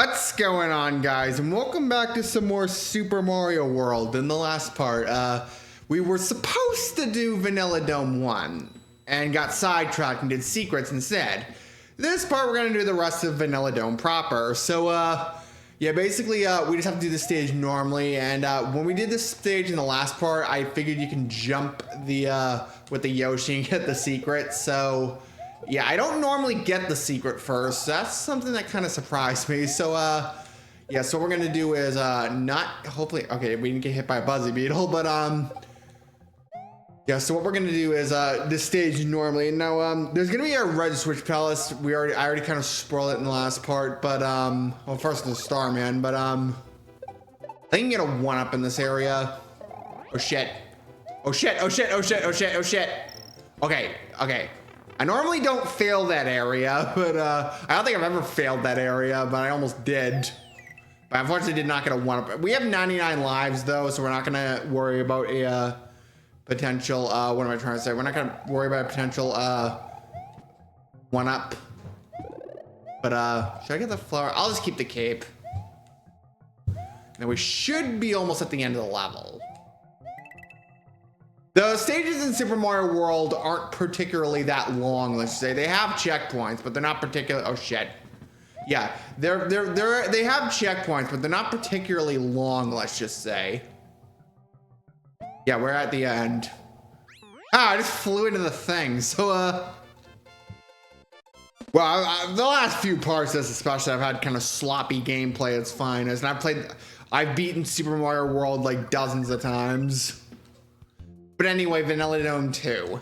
What's going on, guys, and welcome back to some more Super Mario World. In the last part, we were supposed to do Vanilla Dome 1 and got sidetracked and did secrets instead. This part we're gonna do the rest of Vanilla Dome proper. So yeah, basically we just have to do the stage normally, and when we did this stage in the last part, I figured you can jump the with the Yoshi and get the secret. So yeah, I don't normally get the secret first. That's something that kind of surprised me. So yeah, so what we're gonna do is hopefully, okay, we didn't get hit by a Buzzy Beetle, but yeah, so what we're gonna do is this stage normally. Now there's gonna be a red switch palace. I already kind of spoiled it in the last part, but well, first the Starman, but I think you can get a 1-up in this area. Oh shit. Oh shit, oh shit, oh shit, oh shit, oh shit. Okay, okay. I normally don't fail that area, but I don't think I've ever failed that area, but I almost did. But unfortunately did not get a 1-up. We have 99 lives though, so we're not gonna worry about a potential, what am I trying to say? We're not gonna worry about a potential 1-up. But should I get the flower? I'll just keep the cape. Now we should be almost at the end of the level. The stages in Super Mario World aren't particularly that long, let's say. They have checkpoints, but they're not particularly, oh shit. Yeah, they have checkpoints, but they're not particularly long, let's just say. Yeah, we're at the end. Ah, I just flew into the thing. So, well, the last few parts of this especially, I've had kind of sloppy gameplay. It's fine. And I've beaten Super Mario World like dozens of times. But anyway, Vanilla Dome 2.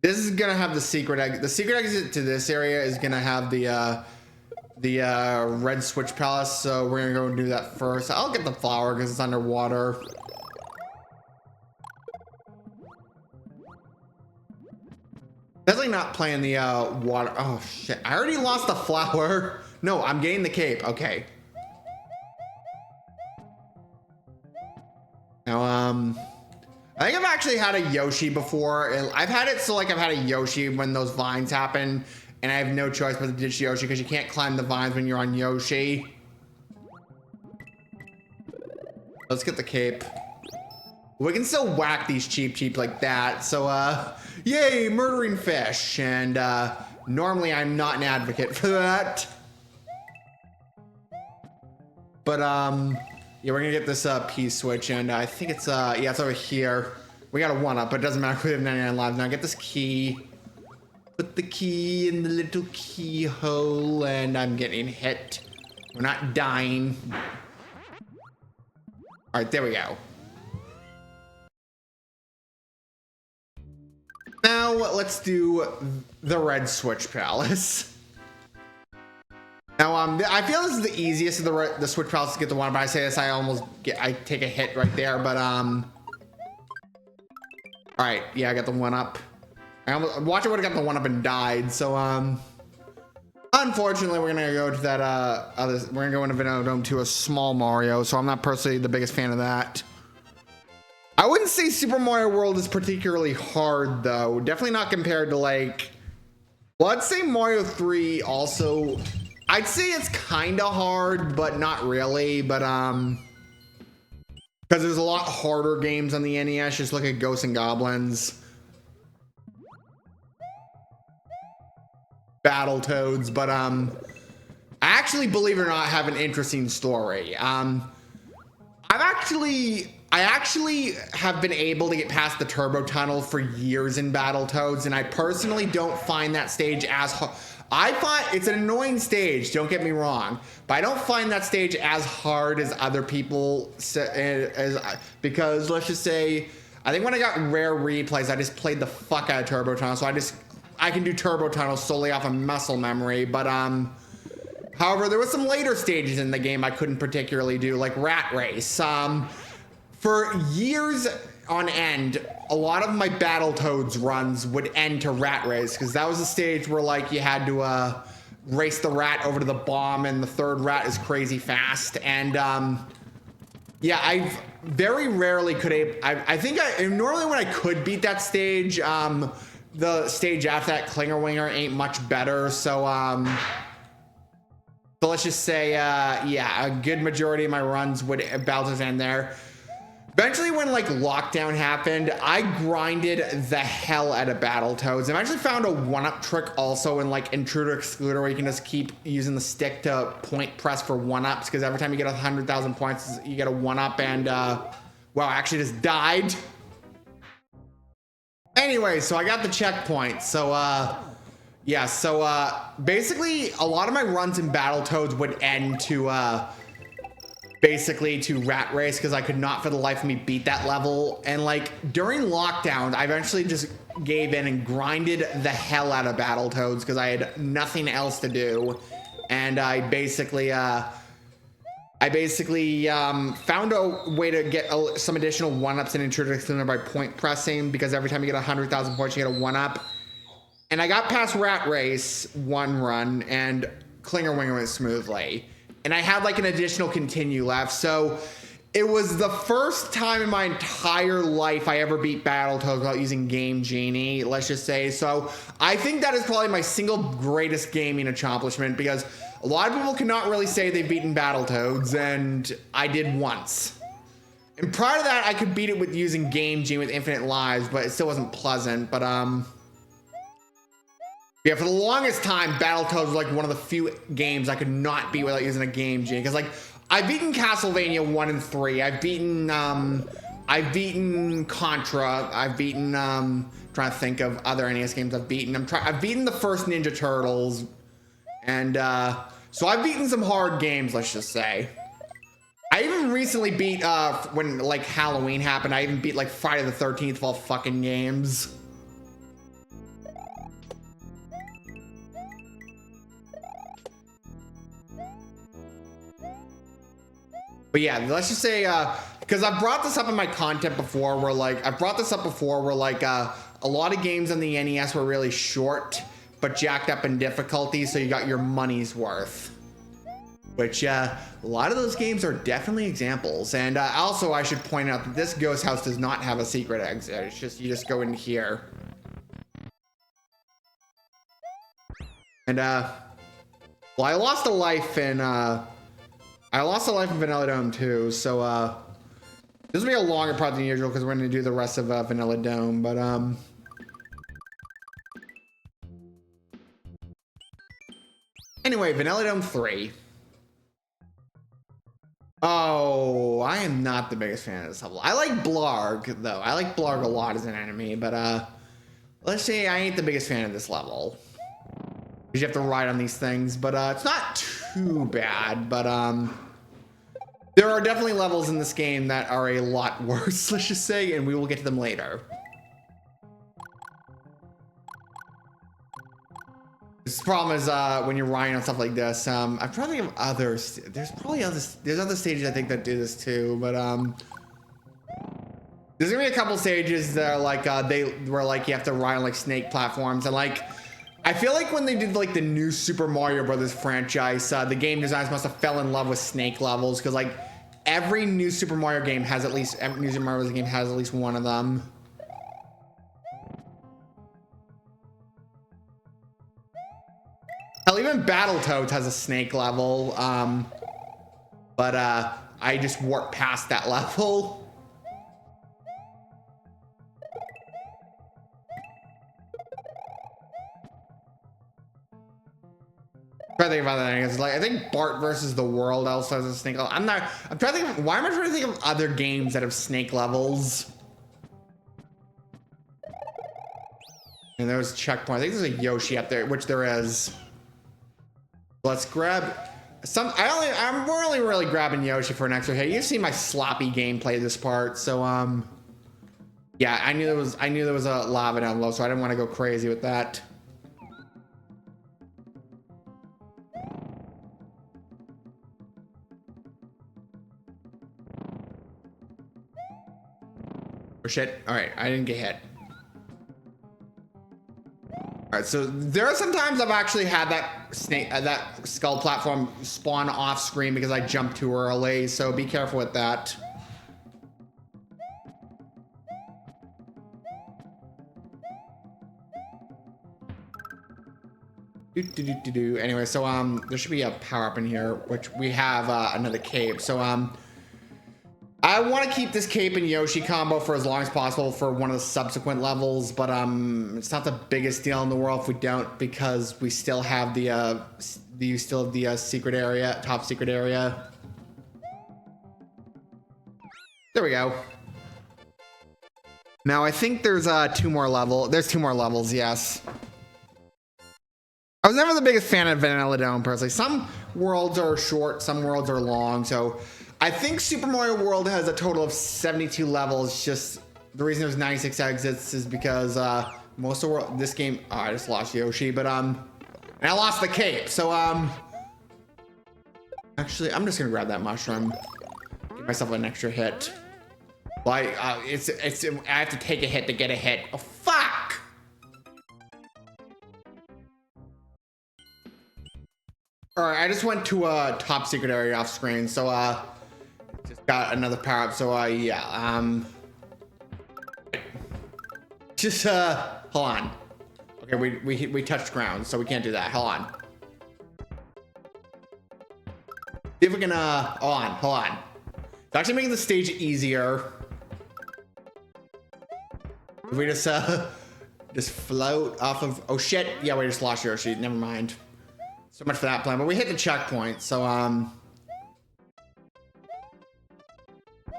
This is gonna have the secret exit. The secret exit to this area is gonna have the red switch palace. So we're gonna go and do that first. I'll get the flower because it's underwater. Definitely not playing the water. Oh shit! I already lost the flower. No, I'm getting the cape. Okay. Now I think I've actually had a Yoshi before. I've had it so like I've had a Yoshi when those vines happen, and I have no choice but to ditch Yoshi because you can't climb the vines when you're on Yoshi. Let's get the cape. We can still whack these cheap like that. So yay, murdering fish. And normally I'm not an advocate for that. But yeah, we're gonna get this P switch, and I think it's yeah, it's over here. We got a 1-up, but it doesn't matter if we have 99 lives. Now get this key. Put the key in the little keyhole, and I'm getting hit. We're not dying. All right, there we go. Now let's do the red switch palace. Now, I feel this is the easiest of the switch palace to get the 1-up. I say this, I take a hit right there, but all right, yeah, I got the 1-up. Watch, I would have got the 1-up and died. So unfortunately, we're gonna go to that we're gonna go into Vanilla Dome to a small Mario. So I'm not personally the biggest fan of that. I wouldn't say Super Mario World is particularly hard though. Definitely not compared to like, well, I'd say Mario 3 also. I'd say it's kind of hard, but not really. But because there's a lot harder games on the NES. Just look at Ghosts and Goblins, Battletoads. But I actually, believe it or not, have an interesting story. I actually have been able to get past the Turbo Tunnel for years in Battletoads, and I personally don't find that stage as hard. I find it's an annoying stage, don't get me wrong, but I don't find that stage as hard as other people say, because let's just say, I think when I got rare replays, I just played the fuck out of Turbo Tunnel, so I can do Turbo Tunnel solely off of muscle memory. But however, there was some later stages in the game I couldn't particularly do, like Rat Race. For years on end, a lot of my Battletoads runs would end to Rat Race, because that was a stage where like you had to race the rat over to the bomb, and the third rat is crazy fast. And yeah, I've very rarely I think normally when I could beat that stage, the stage after that, Klinger Winger, ain't much better. So So let's just say, yeah, a good majority of my runs would Battletoads end there. Eventually, when like lockdown happened, I grinded the hell out of Battletoads. I've actually found a one-up trick also in like Intruder Excluder, where you can just keep using the stick to point press for one-ups, because every time you get 100,000 points, you get a one-up. And wow, I actually just died. Anyway, so I got the checkpoint. So yeah, so basically a lot of my runs in Battletoads would end to basically to Rat Race, because I could not for the life of me beat that level. And like during lockdown, I eventually just gave in and grinded the hell out of Battletoads because I had nothing else to do. And I basically found a way to get some additional one-ups in Intruder Excluder by point pressing, because every time you get 100,000 points, you get a one-up. And I got past Rat Race one run, and Clinger Winger went smoothly. And I had like an additional continue left. So it was the first time in my entire life I ever beat Battletoads without using Game Genie, let's just say. So I think that is probably my single greatest gaming accomplishment, because a lot of people cannot really say they've beaten Battletoads, and I did once. And prior to that, I could beat it with using Game Genie with infinite lives, but it still wasn't pleasant. But yeah, for the longest time, Battletoads was like one of the few games I could not beat without using a Game Genie. Because like, I've beaten Castlevania 1 and 3. I've beaten Contra. I've beaten trying to think of other NES games I've beaten. I've beaten the first Ninja Turtles, and so I've beaten some hard games, let's just say. I even recently beat when like Halloween happened. I even beat like Friday the 13th of all fucking games. But yeah, let's just say, because I've brought this up in my content before, where like, a lot of games on the NES were really short, but jacked up in difficulty, so you got your money's worth. Which, a lot of those games are definitely examples. And also, I should point out that this ghost house does not have a secret exit. It's just, you just go in here. And, well, I lost a life in, Vanilla Dome too, so this will be a longer part than usual because we're going to do the rest of Vanilla Dome, but anyway, Vanilla Dome 3. Oh, I am not the biggest fan of this level. I like Blarg, though. I like Blarg a lot as an enemy, but let's say I ain't the biggest fan of this level. Because you have to ride on these things, but it's not too bad, but there are definitely levels in this game that are a lot worse, let's just say, and we will get to them later. This problem is when you're riding on stuff like this, I'm trying to think of others. There's other stages I think that do this too, but there's gonna be a couple stages that are like where like you have to ride on like snake platforms, and like I feel like when they did like the new Super Mario Brothers franchise, the game designers must have fell in love with snake levels, because like every new Super Mario game has at least one of them. Hell, even Battletoads has a snake level, but I just warped past that level. I think about that. It's like, I think Bart versus the World also has a snake level. I'm trying to think of, why am I trying to think of other games that have snake levels? And there's checkpoint. I think there's a Yoshi up there, which there is. Let's grab some. We're only really grabbing Yoshi for an extra hit. You see my sloppy gameplay this part, so yeah, I knew there was a lava down low, so I didn't want to go crazy with that. Oh shit! All right, I didn't get hit. All right, so there are some times I've actually had that that skull platform spawn off screen because I jumped too early, so be careful with that. Anyway, so there should be a power up in here, which we have another cape. So I want to keep this cape and Yoshi combo for as long as possible for one of the subsequent levels, but it's not the biggest deal in the world if we don't, because we still have the secret area, top secret area. There we go. Now I think there's two more levels, yes. I was never the biggest fan of Vanilla Dome personally. Some worlds are short, some worlds are long, so I think Super Mario World has a total of 72 levels. Just the reason there's 96 exits is because most of the world, this game, I just lost Yoshi, but and I lost the cape. So actually, I'm just gonna grab that mushroom, give myself an extra hit. Like I have to take a hit to get a hit. Oh fuck! All right, I just went to a top secret area off screen, so just got another power up. So yeah, just hold on. Okay, we touched ground, so we can't do that. Hold on. See if we can hold on. It's actually making the stage easier. If we just float off of, oh shit, yeah, we just lost Yoshi. Never mind. So much for that plan, but we hit the checkpoint, so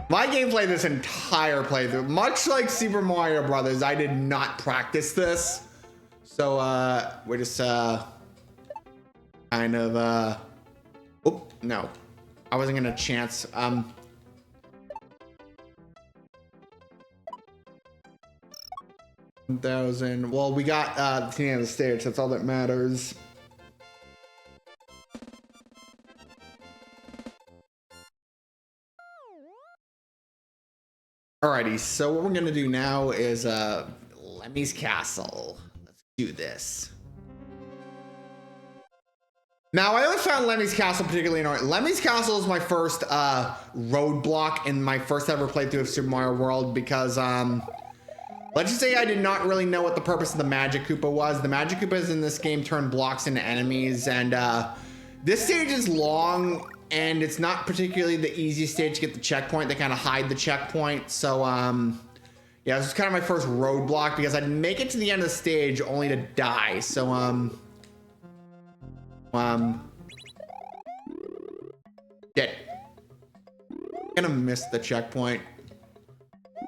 my gameplay this entire playthrough, much like Super Mario Brothers, I did not practice this. So we're just kind of oh no, I wasn't gonna chance 1,000. Well, we got the end of the stage, that's all that matters. Alrighty, so what we're gonna do now is Lemmy's Castle. Let's do this. Now, I always found Lemmy's Castle particularly annoying. Lemmy's Castle is my first roadblock in my first ever playthrough of Super Mario World because let's just say I did not really know what the purpose of the Magic Koopa was. The Magic Koopas in this game turn blocks into enemies, and this stage is long, and it's not particularly the easiest stage to get the checkpoint. They kind of hide the checkpoint. So, yeah, this is kind of my first roadblock because I'd make it to the end of the stage only to die. So, shit. I'm gonna miss the checkpoint. All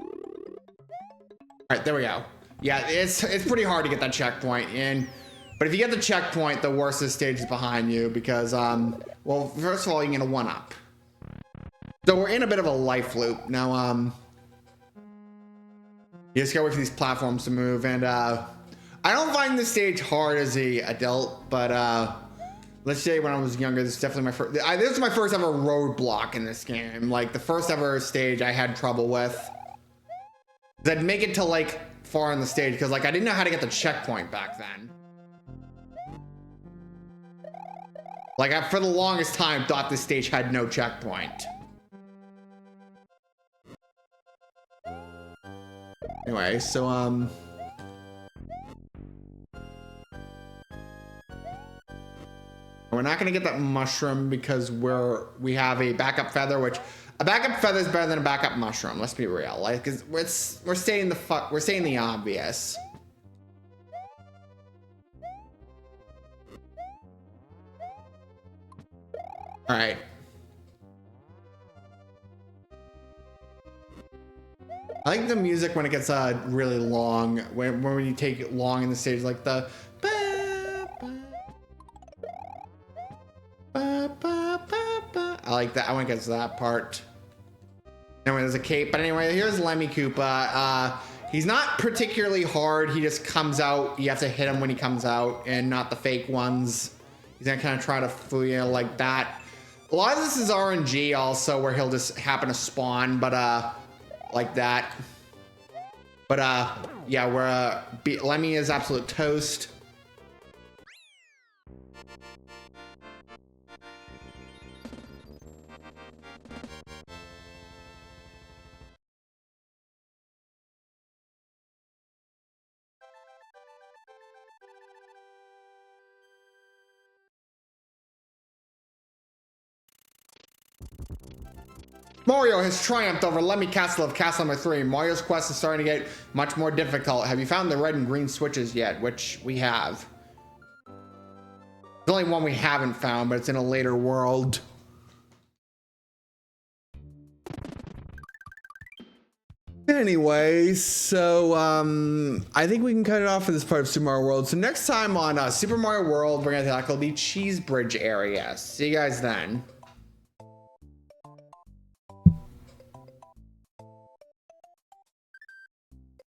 right, there we go. Yeah, it's pretty hard to get that checkpoint in. But if you get the checkpoint, the worst of the stage is behind you because, well, first of all, you can get a 1-up. So we're in a bit of a life loop. Now, you just gotta wait for these platforms to move. And I don't find this stage hard as a adult, but let's say when I was younger, this is definitely my first, this is my first ever roadblock in this game. Like, the first ever stage I had trouble with. I'd make it to, like, far in the stage because, like, I didn't know how to get the checkpoint back then. Like, I, for the longest time, thought this stage had no checkpoint. Anyway, so, we're not gonna get that mushroom because we have a backup feather, which a backup feather is better than a backup mushroom. Let's be real. Like, we're saying the obvious. All right. I like the music when it gets really long. When you take it long in the stage, like the. I like that. I want to get to that part. Anyway, there's a cape. But anyway, here's Lemmy Koopa. He's not particularly hard. He just comes out. You have to hit him when he comes out, and not the fake ones. He's gonna kind of try to fool you like that. A lot of this is RNG also, where he'll just happen to spawn, but like that. But yeah, where Lemmy is absolute toast. Mario has triumphed over Lemmy Castle of Castle number 3. Mario's quest is starting to get much more difficult. Have you found the red and green switches yet? Which we have. There's only one we haven't found, but it's in a later world. Anyway, so I think we can cut it off for this part of Super Mario World. So next time on Super Mario World, we're gonna tackle the Cheese Bridge area. See you guys then.